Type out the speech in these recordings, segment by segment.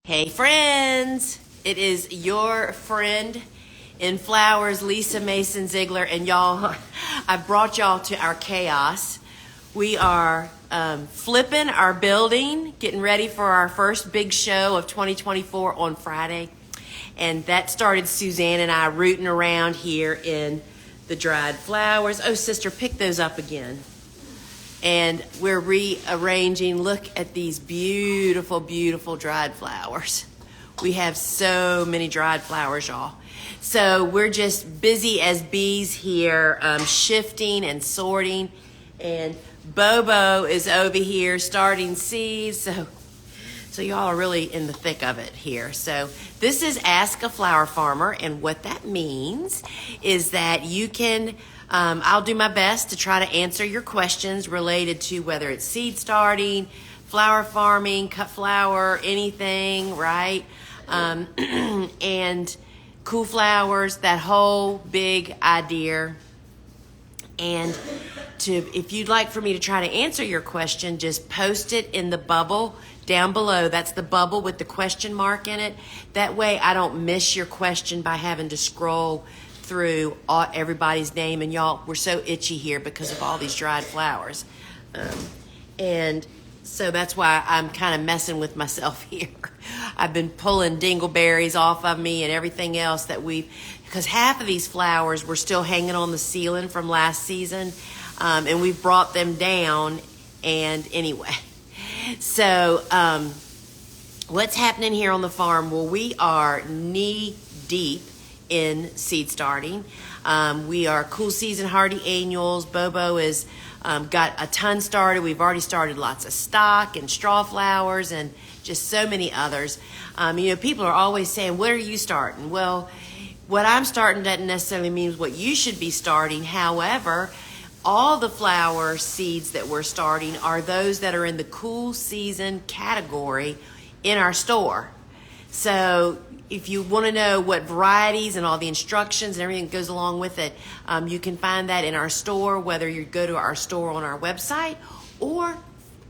Hey friends, it is your friend in flowers, Lisa Mason Ziegler, and y'all, I brought y'all to our chaos. We are flipping our building, getting ready for our first big show of 2024 on Friday, and that started Suzanne and I rooting around here in the dried flowers. Oh, sister, pick those up again. And we're rearranging. Look at these beautiful, beautiful dried flowers. We have so many dried flowers, y'all. So we're just busy as bees here, shifting and sorting. And Bobo is over here starting seeds. So y'all are really in the thick of it here. So this is Ask a Flower Farmer. And what that means is that you can... I'll do my best to try to answer your questions related to whether it's seed starting, flower farming, cut flower, anything, right? And cool flowers, that whole big idea. And if you'd like for me to try to answer your question, just post it in the bubble down below. That's the bubble with the question mark in it. That way I don't miss your question by having to scroll through everybody's name. And y'all, we're so itchy here because of all these dried flowers. And so that's why I'm kind of messing with myself here. I've been pulling dingleberries off of me and everything else because half of these flowers were still hanging on the ceiling from last season. And we've brought them down. And anyway, so what's happening here on the farm? Well, we are knee deep in seed starting. We are cool season hardy annuals. Bobo is got a ton started. We've already started lots of stock and straw flowers and just so many others. People are always saying, what are you starting? Well, what I'm starting doesn't necessarily mean what you should be starting. However, all the flower seeds that we're starting are those that are in the cool season category in our store. So if you want to know what varieties and all the instructions and everything that goes along with it, you can find that in our store, whether you go to our store on our website or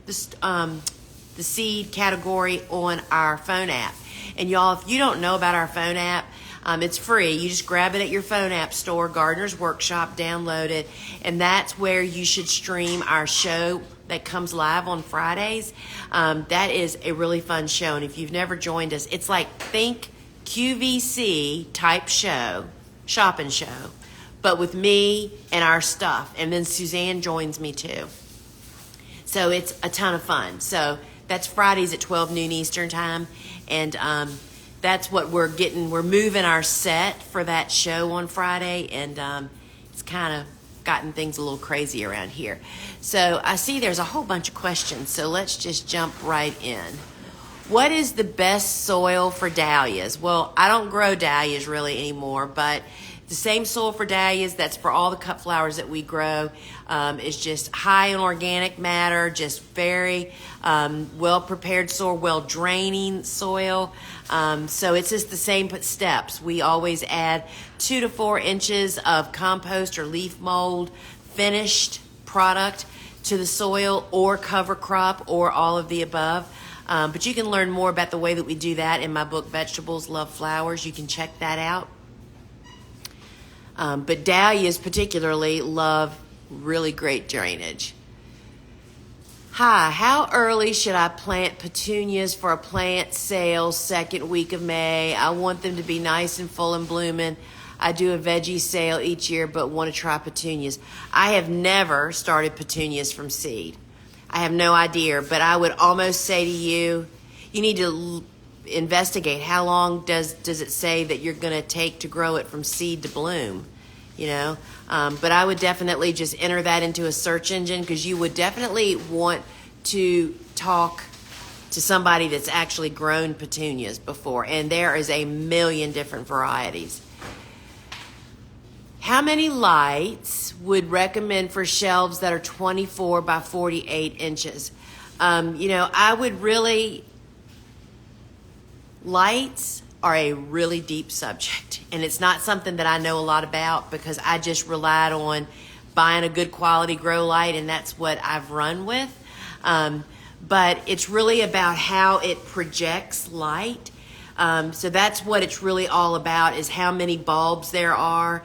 the seed category on our phone app. And y'all, if you don't know about our phone app, it's free. You just grab it at your phone app store, Gardener's Workshop, download it, and that's where you should stream our show that comes live on Fridays. That is a really fun show, and if you've never joined us, it's like think QVC type show, shopping show, but with me and our stuff, and then Suzanne joins me too. So it's a ton of fun. So that's Fridays at 12 noon Eastern time, and that's what we're getting. We're moving our set for that show on Friday, and it's kind of gotten things a little crazy around here. So I see there's a whole bunch of questions, so let's just jump right in. What is the best soil for dahlias? Well, I don't grow dahlias really anymore, but the same soil for dahlias that's for all the cut flowers that we grow is just high in organic matter, just very well-prepared soil, well-draining soil. So it's just the same steps. We always add 2 to 4 inches of compost or leaf mold finished product to the soil, or cover crop, or all of the above. But you can learn more about the way that we do that in my book, Vegetables Love Flowers. You can check that out. But dahlias particularly love really great drainage. Hi, how early should I plant petunias for a plant sale second week of May? I want them to be nice and full and blooming. I do a veggie sale each year, but want to try petunias. I have never started petunias from seed. I have no idea, but I would almost say to you, you need to investigate how long does it say that you're going to take to grow it from seed to bloom, but I would definitely just enter that into a search engine, because you would definitely want to talk to somebody that's actually grown petunias before, and there is a million different varieties. How many lights would recommend for shelves that are 24 by 48 inches? I would really, lights are a really deep subject, and it's not something that I know a lot about, because I just relied on buying a good quality grow light, and that's what I've run with. but it's really about how it projects light. So that's what it's really all about, is how many bulbs there are.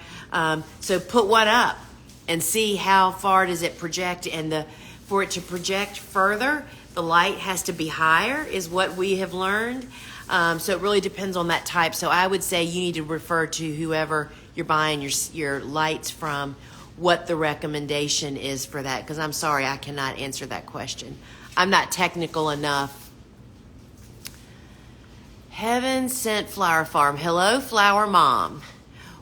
So put one up and see how far does it project. And for it to project further, the light has to be higher, is what we have learned. So it really depends on that type. So I would say you need to refer to whoever you're buying your lights from, what the recommendation is for that, because I'm sorry, I cannot answer that question. I'm not technical enough. Heaven Sent Flower Farm. Hello, Flower Mom.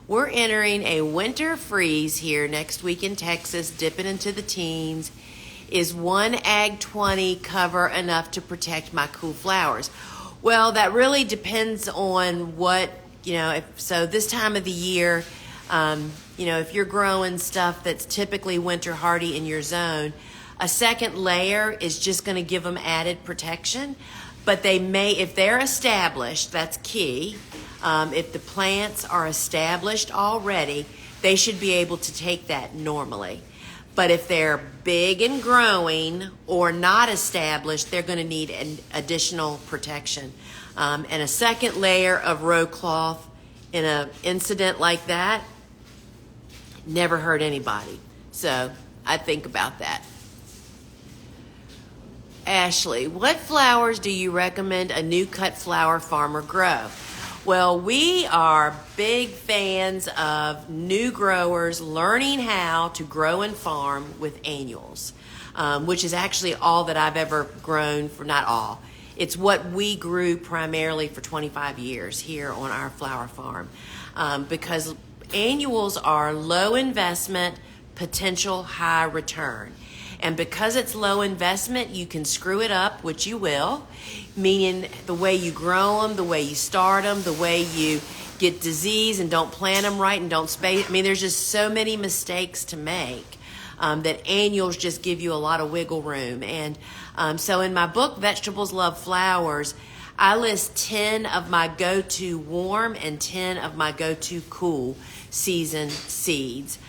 We're entering a winter freeze here next week in Texas, dipping into the teens. Is one Ag 20 cover enough to protect my cool flowers? Well, that really depends on what, so this time of the year, if you're growing stuff that's typically winter hardy in your zone, a second layer is just going to give them added protection. But they may, if they're established, that's key. If the plants are established already, they should be able to take that normally. But if they're big and growing or not established, they're going to need an additional protection. And a second layer of row cloth in an incident like that never hurt anybody. So I think about that. Ashley, what flowers do you recommend a new cut flower farmer grow? Well, we are big fans of new growers learning how to grow and farm with annuals, which is actually all that I've ever grown for, not all. It's what we grew primarily for 25 years here on our flower farm, because annuals are low investment, potential high return. And because it's low investment, you can screw it up, which you will, meaning the way you grow them, the way you start them, the way you get disease and don't plant them right and don't space. I mean, there's just so many mistakes to make that annuals just give you a lot of wiggle room. And so in my book, Vegetables Love Flowers, I list 10 of my go-to warm and 10 of my go-to cool season seeds.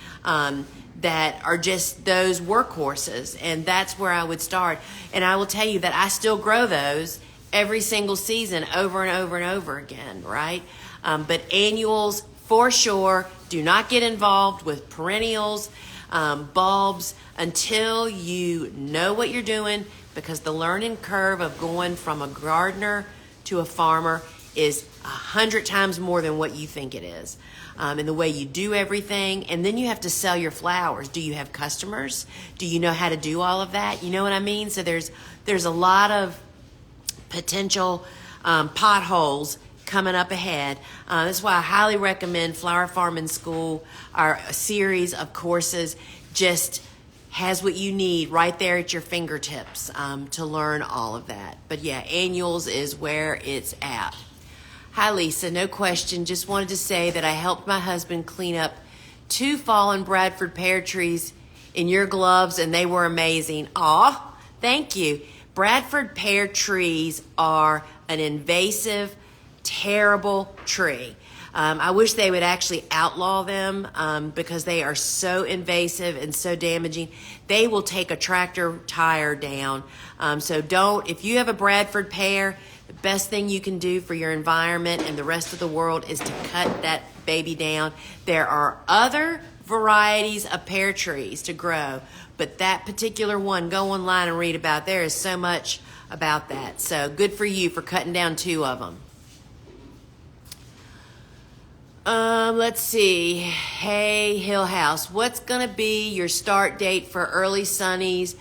That are just those workhorses, and that's where I would start. And I will tell you that I still grow those every single season over and over and over again, right? But annuals, for sure, do not get involved with perennials, bulbs, until you know what you're doing, because the learning curve of going from a gardener to a farmer is 100 times more than what you think it is. And the way you do everything, and then you have to sell your flowers. Do you have customers? Do you know how to do all of that? You know what I mean? So there's a lot of potential potholes coming up ahead. That's why I highly recommend Flower Farming School. Our series of courses just has what you need right there at your fingertips to learn all of that. But yeah, annuals is where it's at. Hi, Lisa. No question. Just wanted to say that I helped my husband clean up 2 fallen Bradford pear trees in your gloves, and they were amazing. Aw, thank you. Bradford pear trees are an invasive, terrible tree. I wish they would actually outlaw them because they are so invasive and so damaging. They will take a tractor tire down. So if you have a Bradford pear, the best thing you can do for your environment and the rest of the world is to cut that baby down. There are other varieties of pear trees to grow, but that particular one, go online and read about. There is so much about that. So good for you for cutting down 2 of them. Let's see. Hey, Hill House, what's going to be your start date for early sunnies?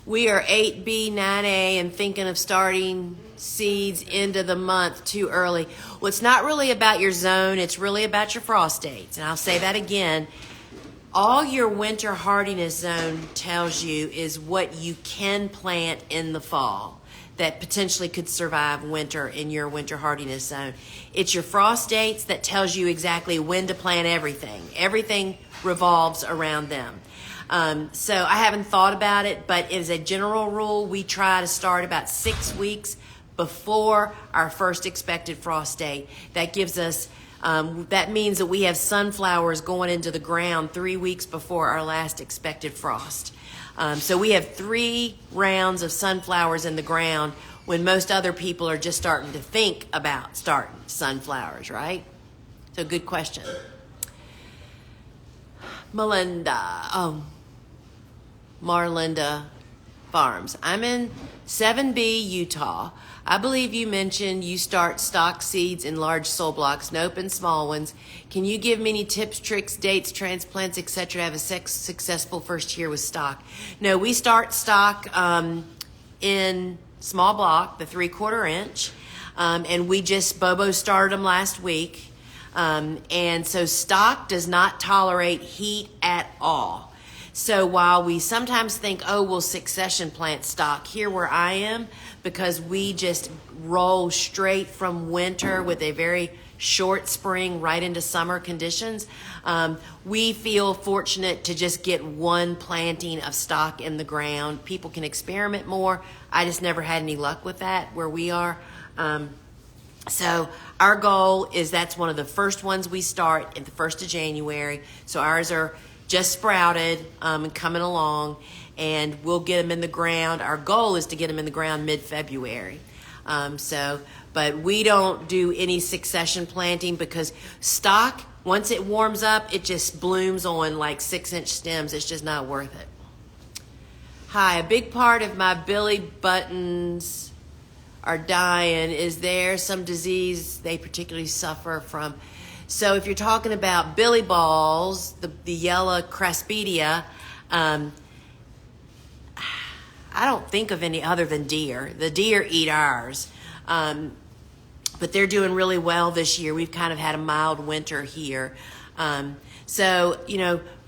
We are 8B, 9A, and thinking of starting seeds end of the month too early. Well, it's not really about your zone. It's really about your frost dates. And I'll say that again. All your winter hardiness zone tells you is what you can plant in the fall that potentially could survive winter in your winter hardiness zone. It's your frost dates that tells you exactly when to plant everything. Everything revolves around them. So I haven't thought about it, but as a general rule, we try to start about 6 weeks before our first expected frost date. That gives us That means that we have sunflowers going into the ground 3 weeks before our last expected frost. So we have 3 rounds of sunflowers in the ground when most other people are just starting to think about starting sunflowers, right? So good question. Marlinda Farms. I'm in 7B, Utah. I believe you mentioned you start stock seeds in large soil blocks. Nope, in small ones. Can you give me any tips, tricks, dates, transplants, etc. to have a successful first year with stock? No, we start stock in small block, the 3/4 inch, and we just Bobo started them last week. And so stock does not tolerate heat at all. So while we sometimes think, oh, we'll succession plant stock, here where I am, because we just roll straight from winter with a very short spring right into summer conditions, we feel fortunate to just get one planting of stock in the ground. People can experiment more. I just never had any luck with that where we are. So our goal is that's one of the first ones we start at the 1st of January. So ours are just sprouted and coming along, and we'll get them in the ground. Our goal is to get them in the ground mid-February. But we don't do any succession planting because stock, once it warms up, it just blooms on like 6-inch stems. It's just not worth it. Hi, a big part of my billy buttons are dying. Is there some disease they particularly suffer from? So if you're talking about billy balls, the yellow craspedia, I don't think of any other than deer. The deer eat ours. But they're doing really well this year. We've kind of had a mild winter here. So,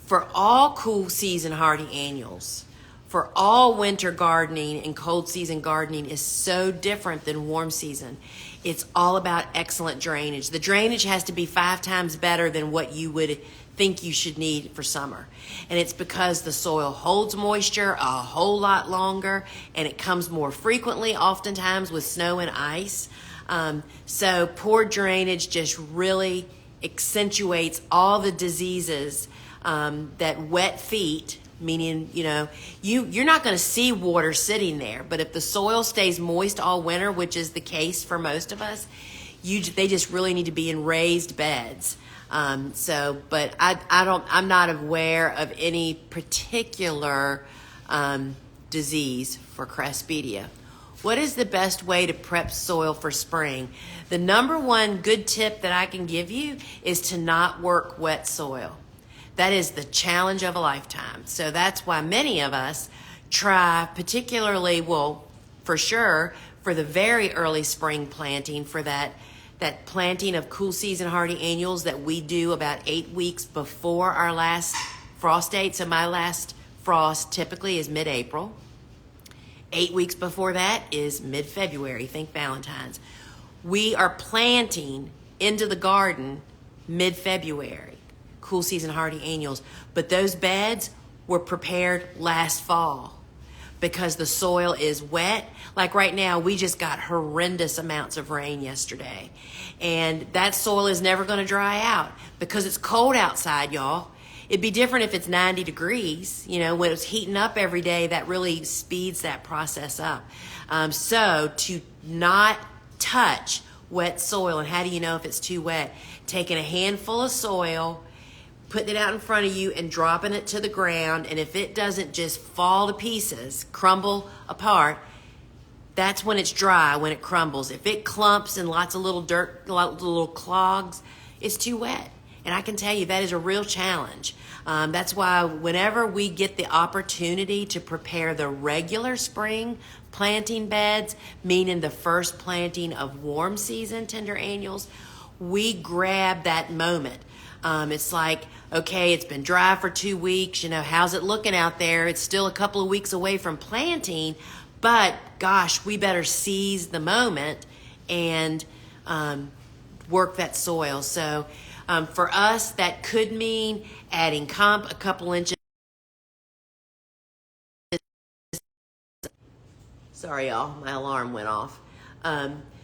for all cool season hardy annuals, for all winter gardening and cold season gardening is so different than warm season. It's all about excellent drainage. The drainage has to be 5 times better than what you would think you should need for summer. And it's because the soil holds moisture a whole lot longer, and it comes more frequently, oftentimes with snow and ice. So poor drainage just really accentuates all the diseases that wet feet, meaning, you're not going to see water sitting there, but if the soil stays moist all winter, which is the case for most of us, they just really need to be in raised beds. But I'm not aware of any particular disease for craspedia. What is the best way to prep soil for spring? The number one good tip that I can give you is to not work wet soil. That is the challenge of a lifetime. So that's why many of us try, particularly, for sure, for the very early spring planting, for that planting of cool season hardy annuals that we do about 8 weeks before our last frost date. So my last frost typically is mid-April. 8 weeks before that is mid-February. Think Valentine's. We are planting into the garden mid-February. Cool season hardy annuals, but those beds were prepared last fall because the soil is wet. Like right now, we just got horrendous amounts of rain yesterday, and that soil is never going to dry out because it's cold outside, y'all. It'd be different if it's 90 degrees, when it's heating up every day. That really speeds that process up. So to not touch wet soil, and how do you know if it's too wet? Taking a handful of soil, putting it out in front of you and dropping it to the ground, and if it doesn't just fall to pieces, crumble apart, that's when it's dry, when it crumbles. If it clumps and lots of little dirt, little clogs, it's too wet. And I can tell you that is a real challenge. That's why whenever we get the opportunity to prepare the regular spring planting beds, meaning the first planting of warm season tender annuals, we grab that moment. It's like, okay, it's been dry for 2 weeks. How's it looking out there? It's still a couple of weeks away from planting, but gosh, we better seize the moment and work that soil. So for us, that could mean adding comp a couple inches. Sorry, y'all, my alarm went off.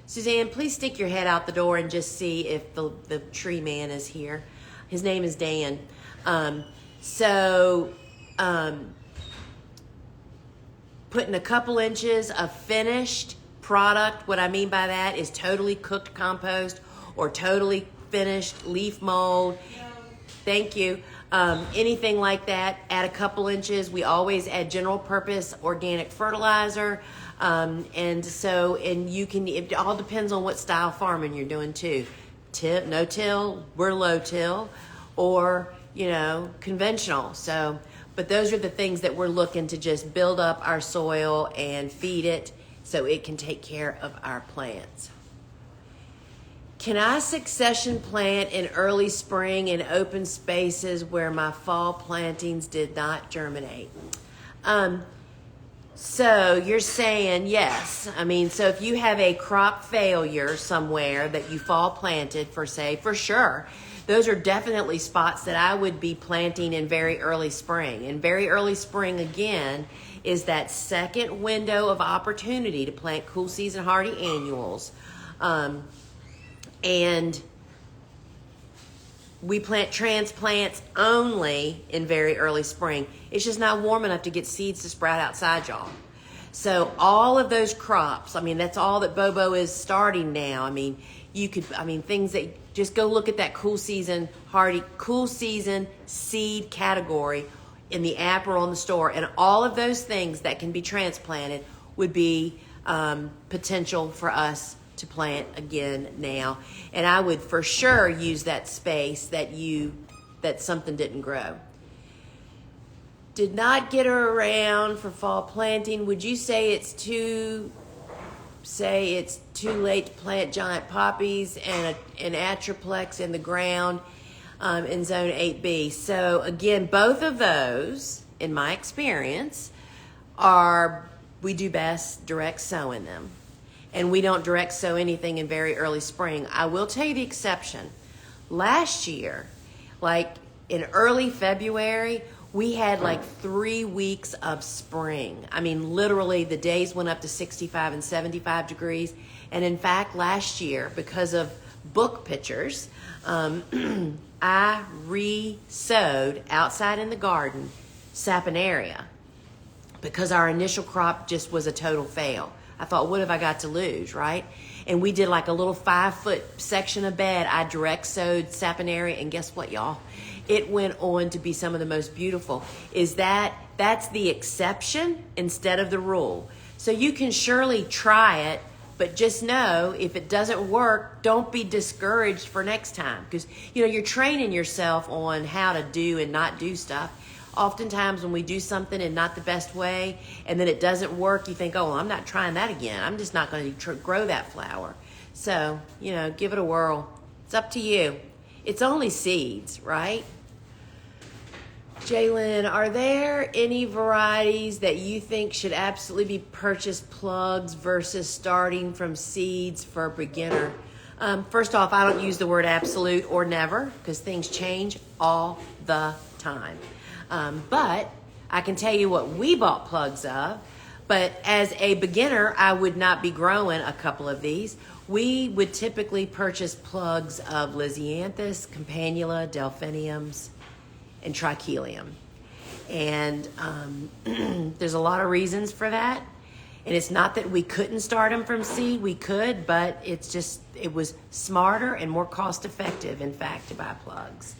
Suzanne, please stick your head out the door and just see if the tree man is here. His name is Dan. Putting a couple inches of finished product, what I mean by that is totally cooked compost or totally finished leaf mold. Thank you. Anything like that, add a couple inches. We always add general purpose organic fertilizer. And you can, it all depends on what style farming you're doing too. No till, we're low till, or, conventional. So, but those are the things that we're looking to just build up our soil and feed it so it can take care of our plants. Can I succession plant in early spring in open spaces where my fall plantings did not germinate? So you're saying yes. So if you have a crop failure somewhere that you fall planted for sure, those are definitely spots that I would be planting in very early spring. And very early spring, again, is that second window of opportunity to plant cool season hardy annuals. And we plant transplants only in very early spring. It's just not warm enough to get seeds to sprout outside, y'all. So all of those crops, that's all that Bobo is starting now. Things that, just go look at that cool season seed category in the app or on the store. And all of those things that can be transplanted would be potential for us to plant again now. And I would for sure use that space that something didn't grow. Did not get her around for fall planting. Would you say it's too late to plant giant poppies and an atriplex in the ground in zone 8B? So again, both of those, in my experience, we do best direct sowing them. And we don't direct sow anything in very early spring. I will tell you the exception. Last year, like in early February, we had like 3 weeks of spring. Literally the days went up to 65 and 75 degrees. And in fact, last year, because of book pictures, I re-sowed outside in the garden saponaria because our initial crop just was a total fail. I thought, what have I got to lose, right? And we did like a little 5-foot section of bed. I direct sowed saponaria, and guess what, y'all? It went on to be some of the most beautiful. That's the exception instead of the rule. So you can surely try it, but just know if it doesn't work, don't be discouraged for next time. Because, you're training yourself on how to do and not do stuff. Oftentimes when we do something in not the best way and then it doesn't work, you think, oh, well, I'm not trying that again. I'm just not going to grow that flower. So, give it a whirl. It's up to you. It's only seeds, right? Jalen, are there any varieties that you think should absolutely be purchased plugs versus starting from seeds for a beginner? First off, I don't use the word absolute or never because things change all the time. But I can tell you what we bought plugs of. But as a beginner, I would not be growing a couple of these. We would typically purchase plugs of Lisianthus, Campanula, Delphiniums, and Trichelium. And there's a lot of reasons for that. And it's not that we couldn't start them from seed. We could, but it was smarter and more cost effective, in fact, to buy plugs.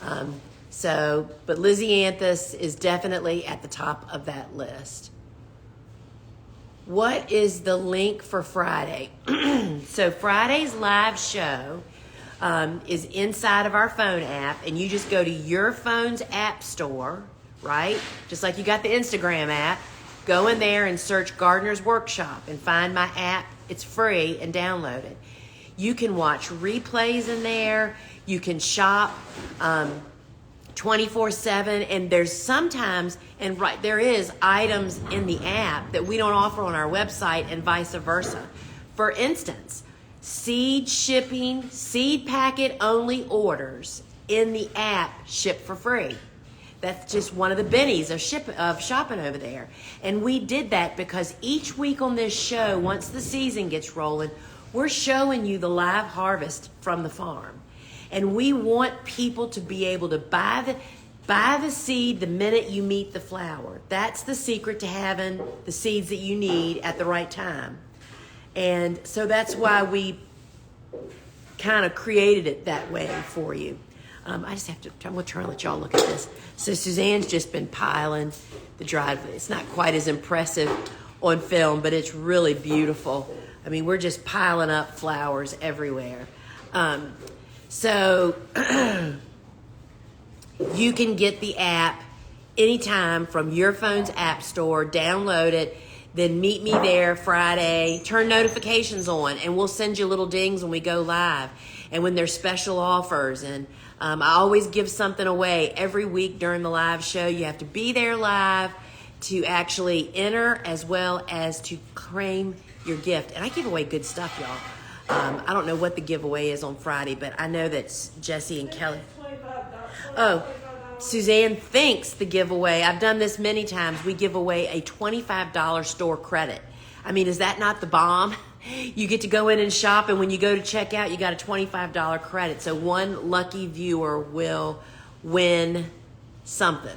But Lisianthus is definitely at the top of that list. What is the link for Friday? So Friday's live show is inside of our phone app, and you just go to your phone's app store, right? Just like you got the Instagram app. Go in there and search Gardener's Workshop and find my app. It's free, and download it. You can watch replays in there. You can shop 24/7, and there's sometimes, there is items in the app that we don't offer on our website, and vice versa. For instance, seed shipping, seed packet only orders in the app ship for free. That's just one of the bennies of shopping over there. And we did that because each week on this show, once the season gets rolling, we're showing you the live harvest from the farm. And we want people to be able to buy the seed the minute you meet the flower. That's the secret to having the seeds that you need at the right time. And so that's why we kind of created it that way for you. I'm going to try and let y'all look at this. So Suzanne's just been piling the dried. It's not quite as impressive on film, but it's really beautiful. I mean, we're just piling up flowers everywhere. So you can get the app anytime from your phone's app store, download it, then meet me there Friday, turn notifications on, and we'll send you little dings when we go live and when there's special offers. And I always give something away every week during the live show. You have to be there live to actually enter as well as to claim your gift. And I give away good stuff, y'all. I don't know what the giveaway is on Friday, but I know that Jesse and Kelly. Oh, Suzanne thinks the giveaway, I've done this many times, we give away a $25 store credit. I mean, is that not the bomb? You get to go in and shop, and when you go to checkout, you got a $25 credit. So one lucky viewer will win something.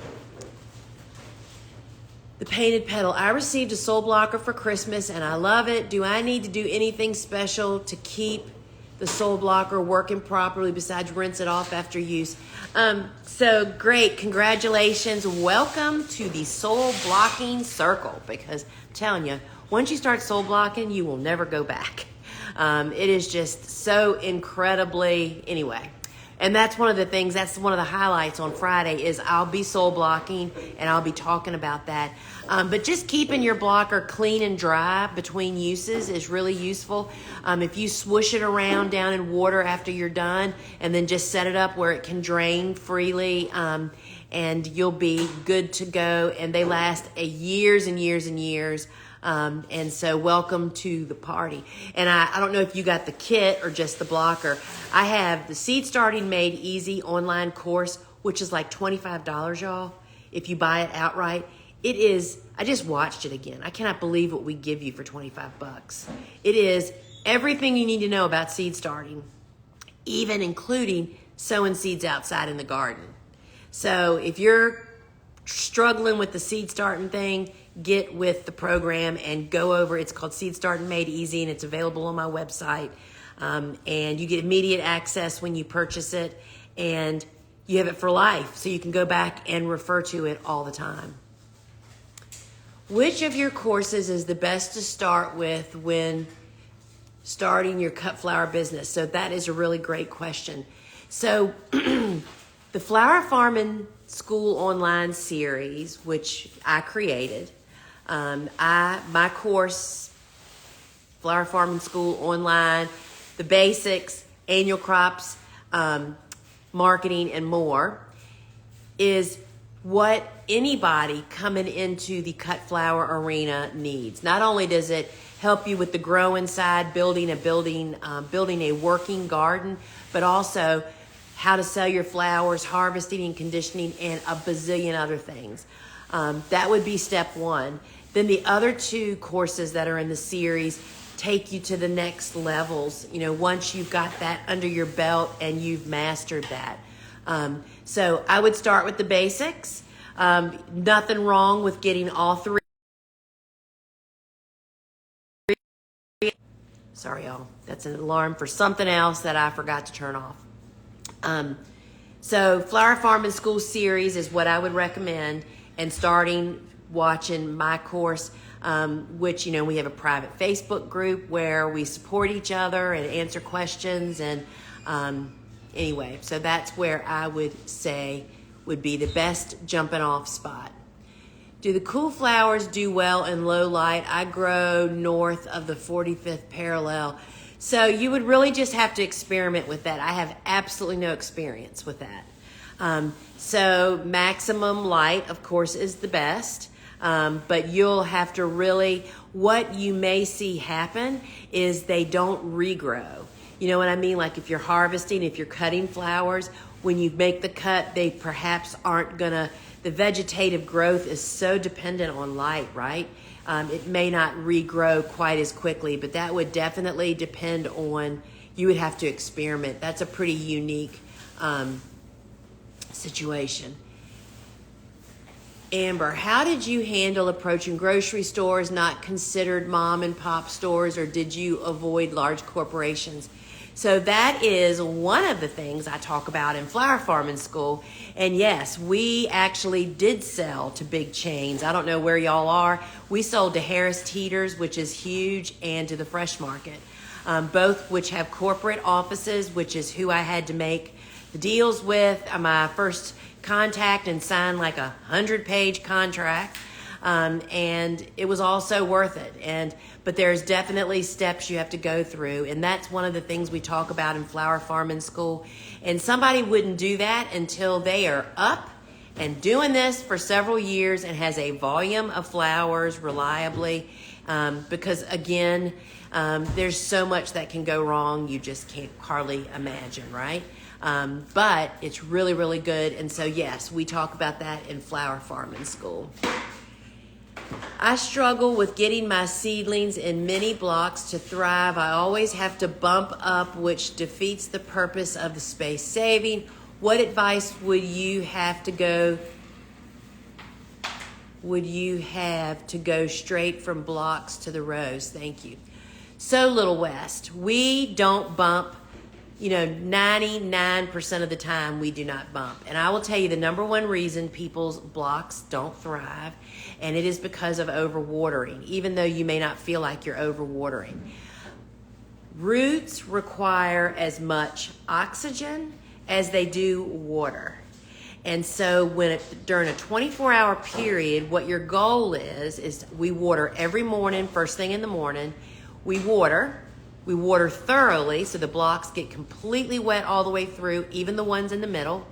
The painted petal. I received a soul blocker for Christmas, and I love it. Do I need to do anything special to keep the soul blocker working properly besides rinse it off after use? So great. Congratulations. Welcome to the soul blocking circle, because I'm telling you, once you start soul blocking, you will never go back. It is just so incredibly, anyway. And that's one of the things, that's one of the highlights on Friday is I'll be soul blocking and I'll be talking about that. But just keeping your blocker clean and dry between uses is really useful. If you swoosh it around down in water after you're done and then just set it up where it can drain freely, and you'll be good to go. And they last years and years and years. And so welcome to the party. And I don't know if you got the kit or just the blocker. I have the Seed Starting Made Easy online course, which is like $25, y'all, if you buy it outright. It is, I just watched it again. I cannot believe what we give you for 25 bucks. It is everything you need to know about seed starting, even including sowing seeds outside in the garden. So if you're struggling with the seed starting thing, get with the program and go over. It's called Seed Starting Made Easy, and it's available on my website. And you get immediate access when you purchase it, and you have it for life, so you can go back and refer to it all the time. Which of your courses is the best to start with when starting your cut flower business? So that is a really great question. So the Flower Farming School online series, which I created, my course, Flower Farming School online, the basics, annual crops, marketing, and more, is what anybody coming into the cut flower arena needs. Not only does it help you with the growing side, building a working garden, but also how to sell your flowers, harvesting and conditioning, and a bazillion other things. That would be step one. Then the other two courses that are in the series take you to the next levels, once you've got that under your belt and you've mastered that. So I would start with the basics. Nothing wrong with getting all three. Sorry, y'all. That's an alarm for something else that I forgot to turn off. So Flower Farming School series is what I would recommend, and starting watching my course, which, we have a private Facebook group where we support each other and answer questions. And anyway, so that's where I would say would be the best jumping off spot. Do the cool flowers do well in low light? I grow north of the 45th parallel. So you would really just have to experiment with that. I have absolutely no experience with that. So maximum light, of course, is the best. But you'll have to really, what you may see happen is they don't regrow. You know what I mean? Like if you're harvesting, if you're cutting flowers, when you make the cut, they perhaps aren't gonna, the vegetative growth is so dependent on light, right? It may not regrow quite as quickly, but that would definitely depend on, you would have to experiment. That's a pretty unique situation. Amber, how did you handle approaching grocery stores not considered mom and pop stores, or did you avoid large corporations? So that is one of the things I talk about in flower farming school. And yes, we actually did sell to big chains. I don't know where y'all are. We sold to Harris Teeters, which is huge, and to the Fresh Market, both which have corporate offices, which is who I had to make the deals with. My first contact and sign like 100-page contract, and it was also worth it. But there's definitely steps you have to go through, and that's one of the things we talk about in flower farming school. And somebody wouldn't do that until they are up and doing this for several years and has a volume of flowers reliably, because again, there's so much that can go wrong you just can't hardly imagine, right? But it's really, really good. And so, yes, we talk about that in flower farming school. I struggle with getting my seedlings in mini blocks to thrive. I always have to bump up, which defeats the purpose of the space saving. What advice would you have to go straight from blocks to the rows? Thank you. So, Little West, we don't bump. 99% of the time we do not bump. And I will tell you the number one reason people's blocks don't thrive, and it is because of overwatering, even though you may not feel like you're overwatering. Roots require as much oxygen as they do water. And so during a 24-hour period, what your goal is we water every morning, first thing in the morning. We water thoroughly so the blocks get completely wet all the way through, even the ones in the middle.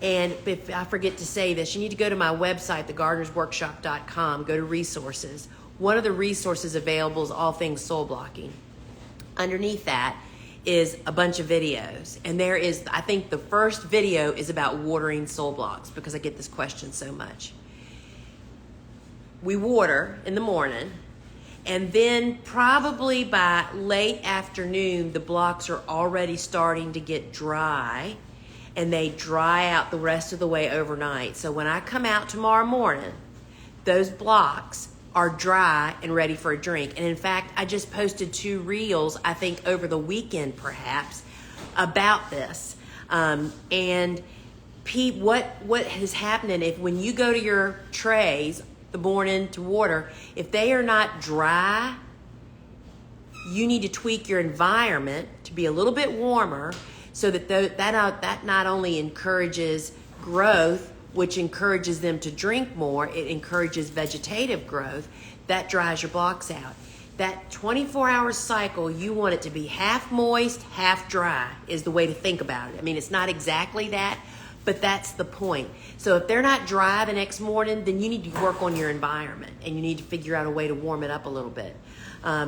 And if I forget to say this, you need to go to my website, thegardenersworkshop.com, go to resources. One of the resources available is all things soil blocking. Underneath that is a bunch of videos. And there is, I think the first video is about watering soil blocks, because I get this question so much. We water in the morning, and then probably by late afternoon, the blocks are already starting to get dry, and they dry out the rest of the way overnight. So when I come out tomorrow morning, those blocks are dry and ready for a drink. And in fact, I just posted 2 reels, I think over the weekend perhaps, about this. And Pete, what is happening if when you go to your trays the morning to water, if they are not dry, you need to tweak your environment to be a little bit warmer, so that not only encourages growth, which encourages them to drink more, it encourages vegetative growth, that dries your blocks out. That 24-hour cycle, you want it to be half moist, half dry is the way to think about it. I mean, it's not exactly that, but that's the point. So if they're not dry the next morning, then you need to work on your environment, and you need to figure out a way to warm it up a little bit,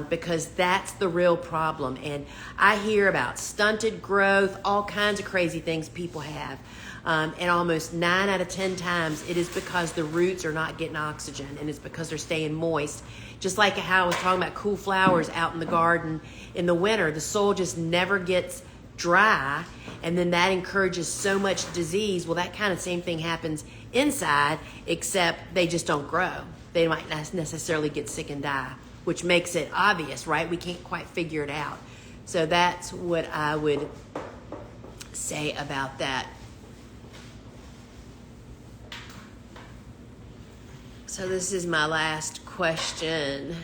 because that's the real problem. And I hear about stunted growth, all kinds of crazy things people have. And almost 9 out of 10 times it is because the roots are not getting oxygen, and it's because they're staying moist. Just like how I was talking about cool flowers out in the garden in the winter, the soil just never gets dry, and then that encourages so much disease. Well, that kind of same thing happens inside, except they just don't grow. They might not necessarily get sick and die, which makes it obvious, right? We can't quite figure it out. So that's what I would say about that. So this is my last question.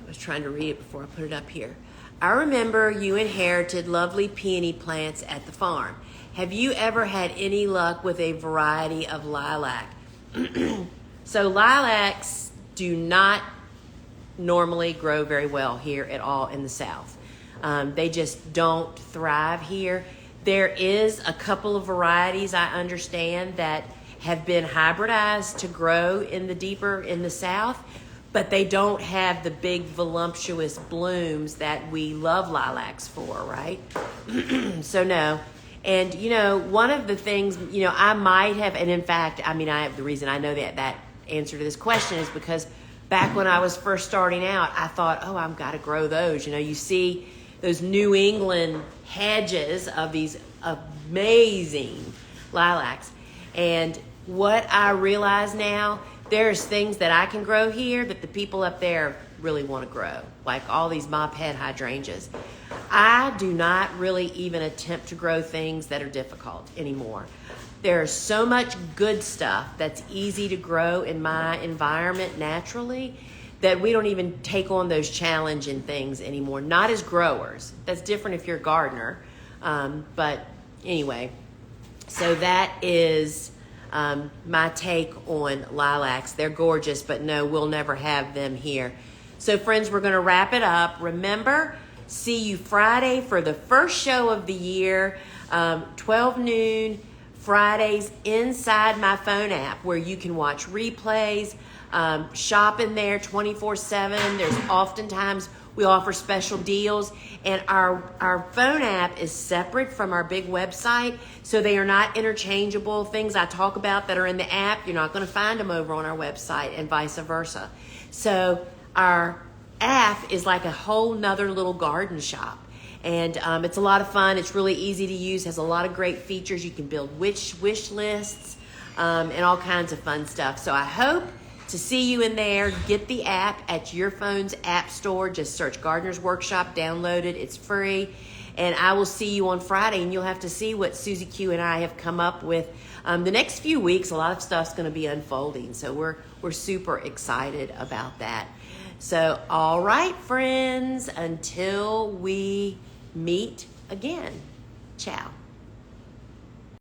I was trying to read it before I put it up here. I remember you inherited lovely peony plants at the farm. Have you ever had any luck with a variety of lilac? So lilacs do not normally grow very well here at all in the South. They just don't thrive here. There is a couple of varieties I understand that have been hybridized to grow in the South, but they don't have the big voluptuous blooms that we love lilacs for, right? So no. And one of the things, I might have, and in fact, the reason I know that answer to this question is because back when I was first starting out, I thought, oh, I've got to grow those. You see those New England hedges of these amazing lilacs. And what I realize now, there's things that I can grow here that the people up there really want to grow, like all these mop head hydrangeas. I do not really even attempt to grow things that are difficult anymore. There's so much good stuff that's easy to grow in my environment naturally that we don't even take on those challenging things anymore. Not as growers. That's different if you're a gardener. But anyway, so that is my take on lilacs. They're gorgeous, but no, we'll never have them here. So friends, we're going to wrap it up. Remember, see you Friday for the first show of the year, 12 noon, Fridays inside my phone app where you can watch replays, shop in there 24/7. There's oftentimes we offer special deals, and our phone app is separate from our big website, so they are not interchangeable. Things I talk about that are in the app, you're not going to find them over on our website, and vice versa. So our app is like a whole nother little garden shop. And it's a lot of fun. It's really easy to use, has a lot of great features. You can build wish lists and all kinds of fun stuff. So I hope to see you in there. Get the app at your phone's app store. Just search Gardener's Workshop, download it. It's free. And I will see you on Friday, and you'll have to see what Susie Q and I have come up with. The next few weeks, a lot of stuff's going to be unfolding. So we're super excited about that. So, all right, friends, until we meet again. Ciao.